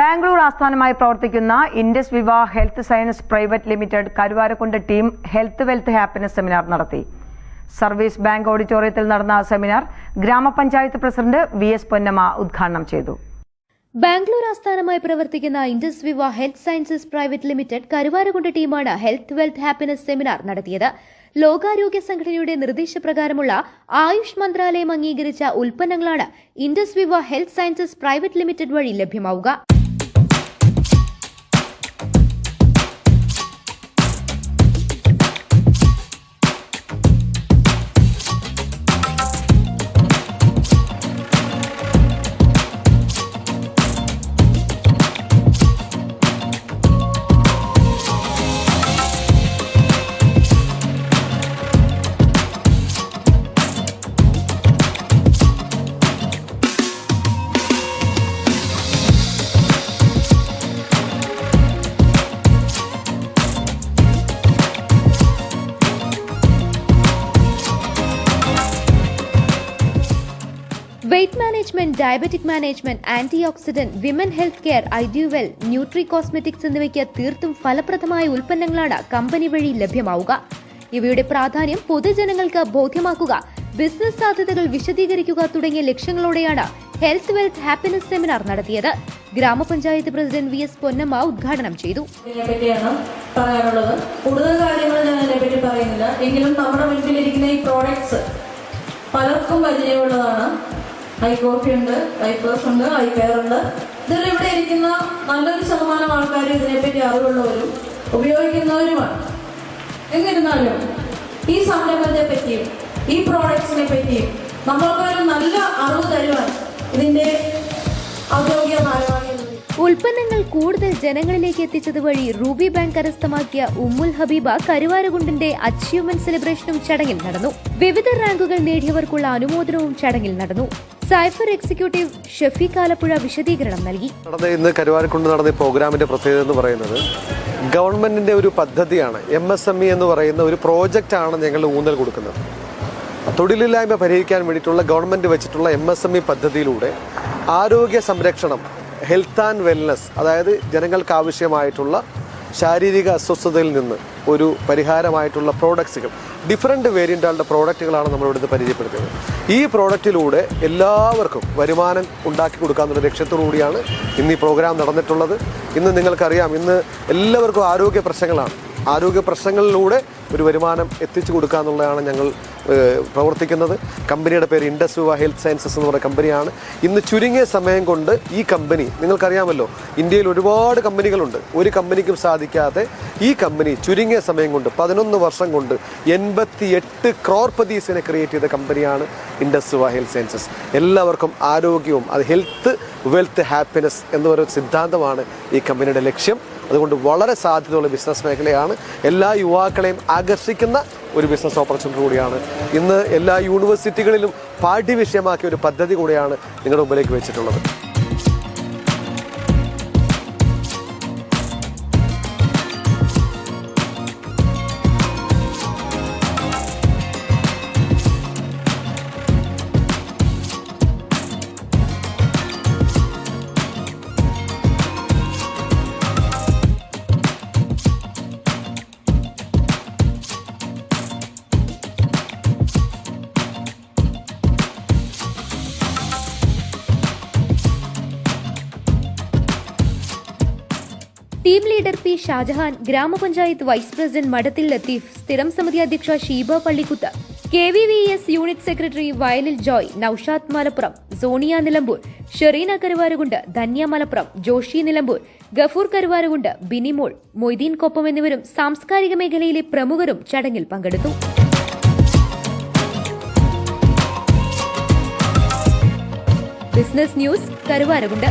ബാംഗ്ലൂർ ആസ്ഥാനമായി പ്രവർത്തിക്കുന്ന ഇൻഡസ് വിവ health science private limited Karuvarakundu team health wealth happiness seminar നടത്തി. സർവീസ് ബാങ്ക് ഓഡിറ്റോറിയത്തിൽ നടന്ന സെമിനാർ ഗ്രാമപഞ്ചായത്ത് പ്രസിഡന്റ് VS പൊന്നമ്മ ഉദ്ഘാടനം ചെയ്തു. ബാംഗ്ലൂർ ആസ്ഥാനമായി പ്രവർത്തിക്കുന്ന ഇൻഡസ് വിവ health sciences private limited Karuvarakundu ടീമാണ് ഹെൽത്ത് വെൽത്ത് ഹാപ്പിനെസ് സെമിനാർ നടത്തിയത്. ലോകാരോഗ്യ സംഘടനയുടെ നിർദ്ദേശപ്രകാരമുള്ള ആയുഷ് മന്ത്രാലയം അംഗീകരിച്ച ഉൽപ്പന്നങ്ങളാണ് ഇൻഡസ് വിവ ഹെൽത്ത് സയൻസസ് പ്രൈവറ്റ് ലിമിറ്റഡ് വഴി ലഭ്യമാവുക. Weight management, diabetic management, antioxidant, women health care, ഐഡിയുവെൽ, ന്യൂട്രി കോസ്മെറ്റിക്സ് എന്നിവയ്ക്ക് തീർത്തും ഫലപ്രദമായ ഉൽപ്പന്നങ്ങളാണ് കമ്പനി വഴി ലഭ്യമാവുക. ഇവയുടെ പ്രാധാന്യം പൊതുജനങ്ങൾക്ക് ബോധ്യമാക്കുക, ബിസിനസ് സാധ്യതകൾ വിശദീകരിക്കുക തുടങ്ങിയ ലക്ഷ്യങ്ങളോടെയാണ് ഹെൽത്ത് വെൽത്ത് ഹാപ്പിനെസ് സെമിനാർ നടത്തിയത്. ഗ്രാമപഞ്ചായത്ത് പ്രസിഡന്റ് VS പൊന്നമ്മ ഉദ്ഘാടനം ചെയ്തു. പറയാനുള്ളത് കൂടുതൽ കാര്യങ്ങൾ ഞാൻ അതിനെപ്പറ്റി പറയുന്നില്ല. എങ്കിലും നമ്മുടെ മുൻപിലിരിക്കുന്ന ഈ പ്രോഡക്ട്സ് പലർക്കും പരിചയമുള്ളതാണ്. ഐ കോഫി ഉണ്ട്, ഐ പ്ലസ് ഉണ്ട്, ഐ കെയർ ഉണ്ട്. ഇതിൽ ഇവിടെ ഇരിക്കുന്ന നല്ലൊരു ശതമാനം ആൾക്കാർ ഇതിനെപ്പറ്റി അറിവുള്ളവരും ഉപയോഗിക്കുന്നവരുമാണ്. എന്നിരുന്നാലും ഈ സംരംഭത്തെ പറ്റിയും ഈ പ്രോഡക്ട്സിനെ പറ്റിയും നമ്മൾക്കൊരു നല്ല അറിവ് തരുവാൻ ഇതിന്റെ ഔദ്യോഗിക ഭാരവാഹികൾ ഉൽപ്പന്നങ്ങൾ കൂടുതൽ ജനങ്ങളിലേക്ക് എത്തിച്ചത് വഴി റൂബി ബാങ്ക് കരസ്ഥമാക്കിയ ഉമ്മുൽ ഹബീബ കരുവാരകുണ്ടിന്റെ അച്ചീവ്മെന്റ് സെലിബ്രേഷനും ചടങ്ങിൽ നടന്നു. വിവിധ റാങ്കുകൾ നേടിയവർക്കുള്ള അനുമോദനവും ചടങ്ങിൽ നടന്നു. സൈഫർ എക്സിക്യൂട്ടീവ് ഷഫീഖ് ആലപ്പുഴ വിശദീകരണം നൽകി. ഇന്ന് കരുവാരക്കുണ്ട് നടന്ന പ്രോഗ്രാമിന്റെ പ്രത്യേകത എന്ന് പറയുന്നത് ഗവൺമെന്റിന്റെ ഒരു പദ്ധതിയാണ്. MSME എന്ന് പറയുന്ന ഒരു പ്രോജക്റ്റാണ് ഞങ്ങൾ ഊന്നൽ കൊടുക്കുന്നത്. തൊഴിലില്ലായ്മ പരിഹരിക്കാൻ വേണ്ടിയിട്ടുള്ള ഗവൺമെന്റ് വെച്ചിട്ടുള്ള MSME പദ്ധതിയിലൂടെ ആരോഗ്യ സംരക്ഷണം, ഹെൽത്ത് ആൻഡ് വെൽനസ്, അതായത് ജനങ്ങൾക്ക് ആവശ്യമായിട്ടുള്ള ശാരീരിക അസ്വസ്ഥതയിൽ നിന്ന് ഒരു പരിഹാരമായിട്ടുള്ള പ്രോഡക്ട്സുകൾ, ഡിഫറെൻറ്റ് വേരിയൻ്റുകളുടെ പ്രോഡക്റ്റുകളാണ് നമ്മളിവിടുന്ന് പരിചയപ്പെടുത്തിയത്. ഈ പ്രോഡക്റ്റിലൂടെ എല്ലാവർക്കും വരുമാനം ഉണ്ടാക്കി കൊടുക്കാമെന്നുള്ള ലക്ഷ്യത്തോടു കൂടിയാണ് ഇന്ന് ഈ പ്രോഗ്രാം നടന്നിട്ടുള്ളത്. ഇന്ന് നിങ്ങൾക്കറിയാം, ഇന്ന് എല്ലാവർക്കും ആരോഗ്യ പ്രശ്നങ്ങളാണ്. ആരോഗ്യ പ്രശ്നങ്ങളിലൂടെ ഒരു വരുമാനം എത്തിച്ചു കൊടുക്കുക എന്നുള്ളതാണ് ഞങ്ങൾ പ്രവർത്തിക്കുന്നത്. കമ്പനിയുടെ പേര് ഇൻഡസ് വിവ ഹെൽത്ത് സയൻസസ് എന്ന് പറയുന്ന കമ്പനിയാണ്. ഇന്ന് ചുരുങ്ങിയ സമയം കൊണ്ട് ഈ കമ്പനി, നിങ്ങൾക്കറിയാമല്ലോ, ഇന്ത്യയിൽ ഒരുപാട് കമ്പനികളുണ്ട്. ഒരു കമ്പനിക്കും സാധിക്കാതെ ഈ കമ്പനി ചുരുങ്ങിയ സമയം കൊണ്ട് 11 വർഷം കൊണ്ട് 88 ക്രോർപതീസിനെ ക്രിയേറ്റ് ചെയ്ത കമ്പനിയാണ് ഇൻഡസ് വിവ ഹെൽത്ത് സയൻസസ്. എല്ലാവർക്കും ആരോഗ്യവും, അത് ഹെൽത്ത് വെൽത്ത് ഹാപ്പിനെസ് എന്ന് പറയുന്ന സിദ്ധാന്തമാണ് ഈ കമ്പനിയുടെ ലക്ഷ്യം. അതുകൊണ്ട് വളരെ സാധ്യതയുള്ള ബിസിനസ് മേഖലയാണ്. എല്ലാ യുവാക്കളെയും ആകർഷിക്കുന്ന ഒരു ബിസിനസ് ഓപ്പർച്യൂണിറ്റി കൂടിയാണ്. ഇന്ന് എല്ലാ യൂണിവേഴ്സിറ്റികളിലും പാഠ്യവിഷയമാക്കിയ ഒരു പദ്ധതി കൂടിയാണ് നിങ്ങളുടെ മുമ്പിലേക്ക് വെച്ചിട്ടുള്ളത്. Team leader P. ഷാജഹാൻ, ഗ്രാമപഞ്ചായത്ത് വൈസ് പ്രസിഡന്റ് മഠത്തിൽ ലത്തീഫ്, സ്ഥിരം സമിതി അധ്യക്ഷ Sheeba Pallikkuth, KVVS unit secretary വയലിൽ ജോയ്, നൌഷാദ് മലപ്പുറം, സോണിയ നിലമ്പൂർ, ഷെറീന കരുവാരകുണ്ട്, ധന്യ മലപ്പുറം, ജോഷി നിലമ്പൂർ, ഗഫൂർ കരുവാരകുണ്ട്, ബിനിമോൾ, മൊയ്തീൻ കൊപ്പം എന്നിവരും സാംസ്കാരിക മേഖലയിലെ പ്രമുഖരും ചടങ്ങിൽ പങ്കെടുത്തു. Business news, Karuvarakundu.